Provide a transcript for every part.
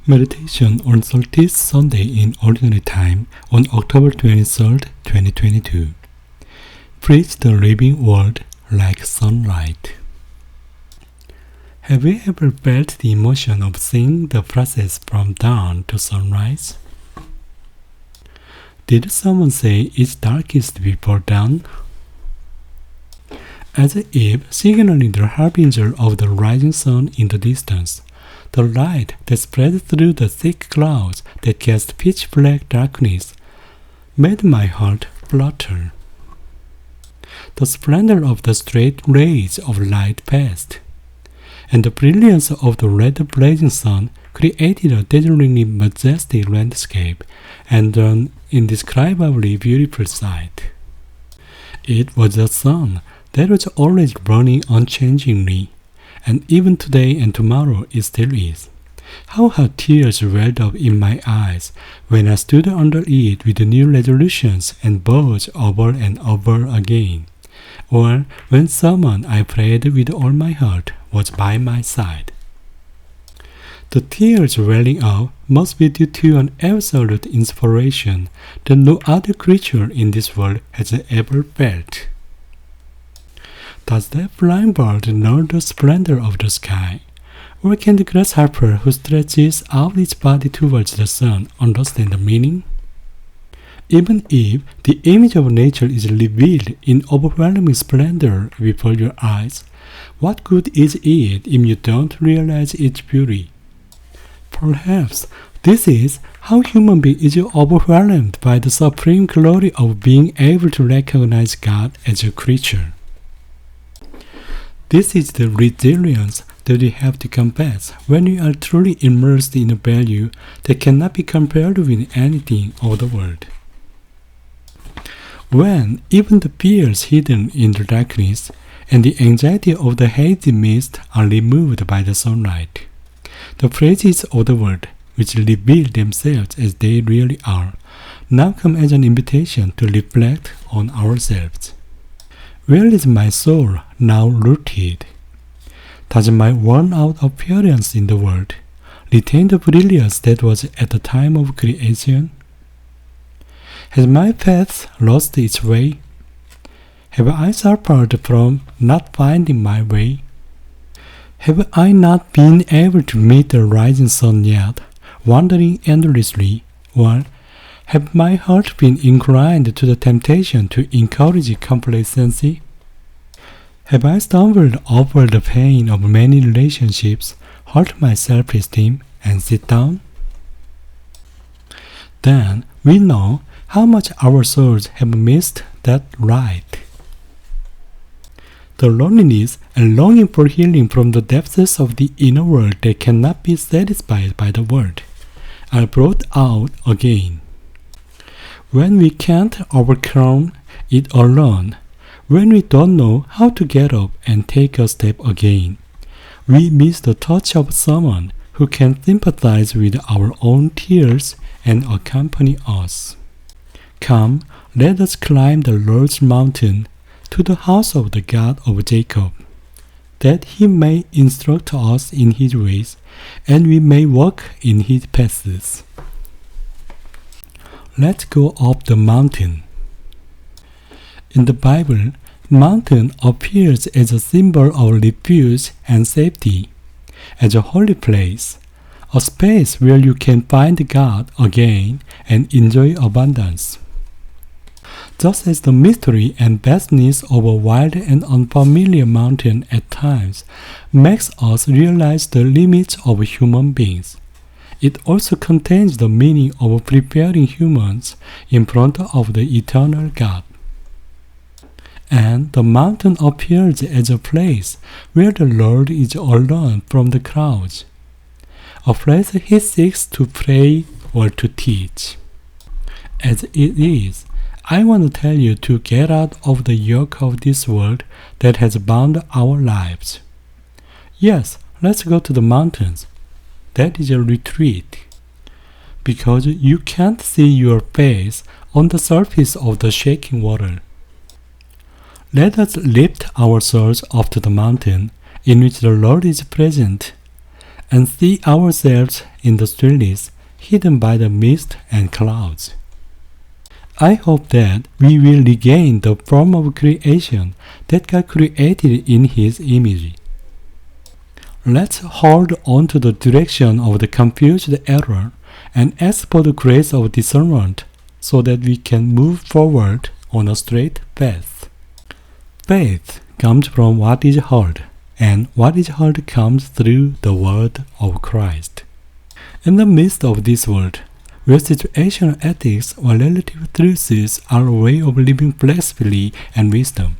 Meditation on Solstice Sunday in Ordinary Time on October 23rd, 2022. Preach the living word like sunlight. Have you ever felt the emotion of seeing the process from dawn to sunrise? Did someone say it's darkest before dawn? As if signaling the harbinger of the rising sun in the distance, the light that spread through the thick clouds that cast pitch-black darkness made my heart flutter. The splendor of the straight rays of light passed, and the brilliance of the red blazing sun created a dazzlingly majestic landscape and an indescribably beautiful sight. It was the sun that was always burning unchangingly, and even today and tomorrow it still is. How had tears welled up in my eyes when I stood under it with new resolutions and vows over and over again, or when someone I prayed with all my heart was by my side. The tears welling up must be due to an absolute inspiration that no other creature in this world has ever felt. Does that flying bird know the splendor of the sky? Or can the grasshopper who stretches out its body towards the sun understand the meaning? Even if the image of nature is revealed in overwhelming splendor before your eyes, what good is it if you don't realize its beauty? Perhaps this is how human being is overwhelmed by the supreme glory of being able to recognize God as a creature. This is the resilience that we have to compass when we are truly immersed in a value that cannot be compared with anything of the world. When even the fears hidden in the darkness and the anxiety of the hazy mist are removed by the sunlight, the praises of the world, which reveal themselves as they really are, now come as an invitation to reflect on ourselves. Where is my soul now rooted? Does my worn-out appearance in the world retain the brilliance that was at the time of creation? Has my path lost its way? Have I suffered from not finding my way? Have I not been able to meet the rising sun yet, wandering endlessly, or have my heart been inclined to the temptation to encourage complacency? Have I stumbled over the pain of many relationships, hurt my self-esteem, and sit down? Then we know how much our souls have missed that light. The loneliness and longing for healing from the depths of the inner world that cannot be satisfied by the world are brought out again. When we can't overcome it alone, when we don't know how to get up and take a step again, we miss the touch of someone who can sympathize with our own tears and accompany us. Come, let us climb the Lord's mountain to the house of the God of Jacob, that he may instruct us in his ways, and we may walk in his paths. Let's go up the mountain. In the Bible, mountain appears as a symbol of refuge and safety, as a holy place, a space where you can find God again and enjoy abundance. Just as the mystery and vastness of a wild and unfamiliar mountain at times makes us realize the limits of human beings, it also contains the meaning of preparing humans in front of the eternal God. And the mountain appears as a place where the Lord is alone from the crowds, a place he seeks to pray or to teach. As it is, I want to tell you to get out of the yoke of this world that has bound our lives. Yes, let's go to the mountains. That is a retreat, because you can't see your face on the surface of the shaking water. Let us lift our souls up to the mountain in which the Lord is present, and see ourselves in the stillness, hidden by the mist and clouds. I hope that we will regain the form of creation that God created in His image. Let's hold on to the direction of the confused error and ask for the grace of discernment so that we can move forward on a straight path. Faith comes from what is heard, and what is heard comes through the word of Christ. In the midst of this world, where situational ethics or relative truths are a way of living flexibly and wisdom,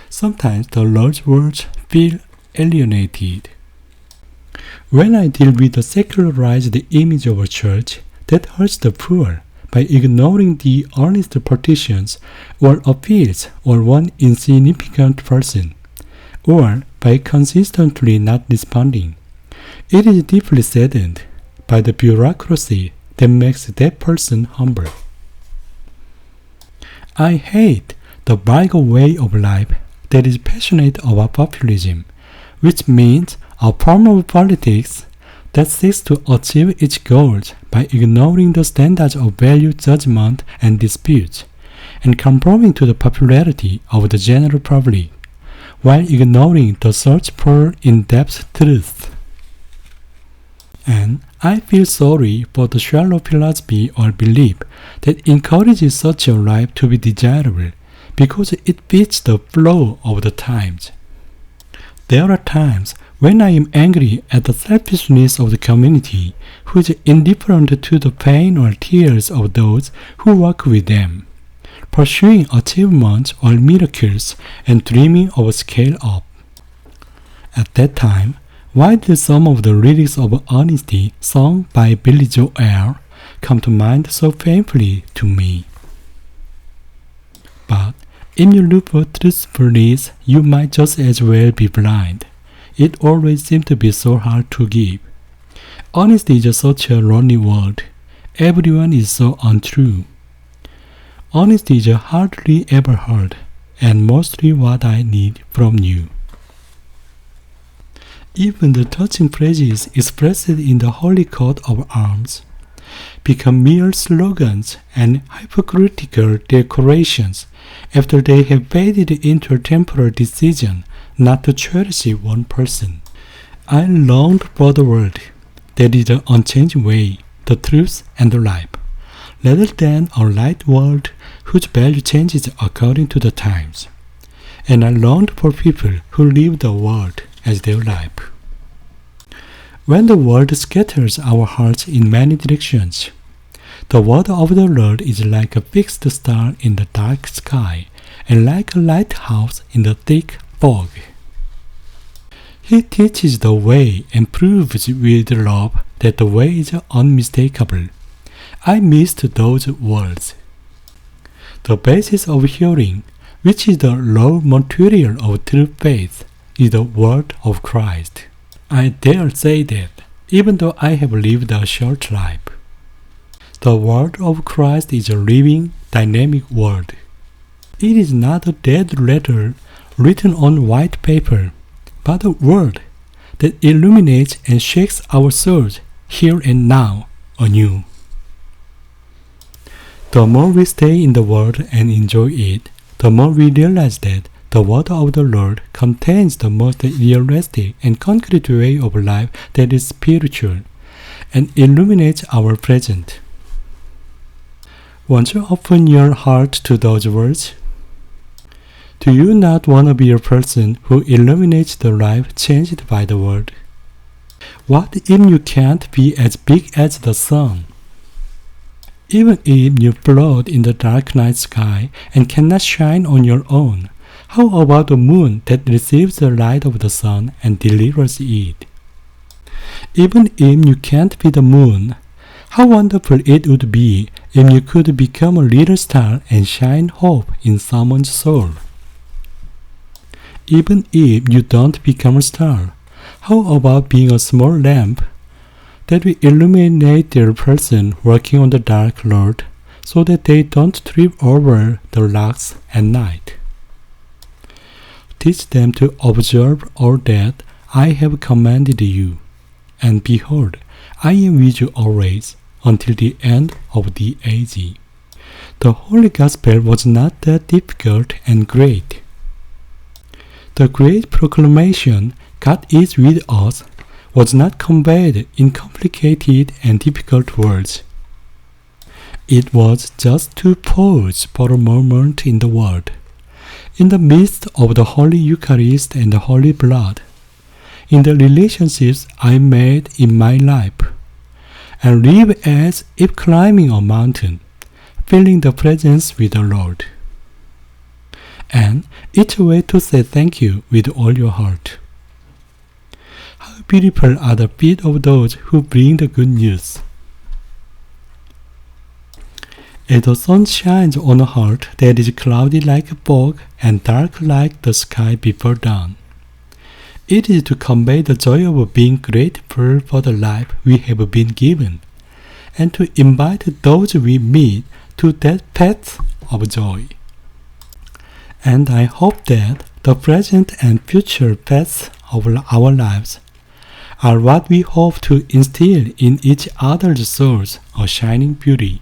sometimes the Lord's words feel alienated. When I deal with the secularized image of a church that hurts the poor by ignoring the earnest petitions or appeals of one insignificant person, or by consistently not responding, it is deeply saddened by the bureaucracy that makes that person humble. I hate the vulgar way of life that is passionate about populism, which means a form of politics that seeks to achieve its goals by ignoring the standards of value judgment and disputes, and conforming to the popularity of the general public, while ignoring the search for in-depth truth. And I feel sorry for the shallow philosophy or belief that encourages such a life to be desirable because it fits the flow of the times. There are times when I am angry at the selfishness of the community who is indifferent to the pain or tears of those who work with them, pursuing achievements or miracles and dreaming of a scale-up. At that time, why did some of the lyrics of Honesty sung by Billy Joel come to mind so painfully to me? But if you look for truthfulness, you might just as well be blind. It always seems to be so hard to give. Honesty is such a lonely word. Everyone is so untrue. Honesty is hardly ever heard, and mostly what I need from you. Even the touching phrases expressed in the holy coat of arms become mere slogans and hypocritical decorations after they have faded into a temporary decision not to cherish one person. I longed for the word that is the unchanging way, the truth, and the life, rather than a light world whose value changes according to the times. And I longed for people who live the world as their life. When the world scatters our hearts in many directions, the word of the Lord is like a fixed star in the dark sky and like a lighthouse in the thick fog. He teaches the way and proves with love that the way is unmistakable. I missed those words. The basis of hearing, which is the raw material of true faith, is the word of Christ. I dare say that, even though I have lived a short life. The word of Christ is a living, dynamic word. It is not a dead letter written on white paper, but a word that illuminates and shakes our souls here and now anew. The more we stay in the Word and enjoy it, the more we realize that the word of the Lord contains the most realistic and concrete way of life that is spiritual and illuminates our present. Won't you open your heart to those words? Do you not want to be a person who illuminates the life changed by the word? What if you can't be as big as the sun? Even if you float in the dark night sky and cannot shine on your own, how about the moon that receives the light of the sun and delivers it? Even if you can't be the moon, how wonderful it would be if you could become a little star and shine hope in someone's soul. Even if you don't become a star, how about being a small lamp that will illuminate their person working on the dark road so that they don't trip over the rocks at night? Teach them to observe all that I have commanded you, and behold, I am with you always, until the end of the age. The Holy Gospel was not that difficult and great. The great proclamation, God is with us, was not conveyed in complicated and difficult words. It was just to pause for a moment in the world, in the midst of the Holy Eucharist and the Holy Blood, in the relationships I made in my life, and live as if climbing a mountain, feeling the presence with the Lord. And it's a way to say thank you with all your heart. How beautiful are the feet of those who bring the good news. As the sun shines on a heart that is cloudy like a fog and dark like the sky before dawn, it is to convey the joy of being grateful for the life we have been given, and to invite those we meet to that path of joy. And I hope that the present and future paths of our lives are what we hope to instill in each other's souls a shining beauty.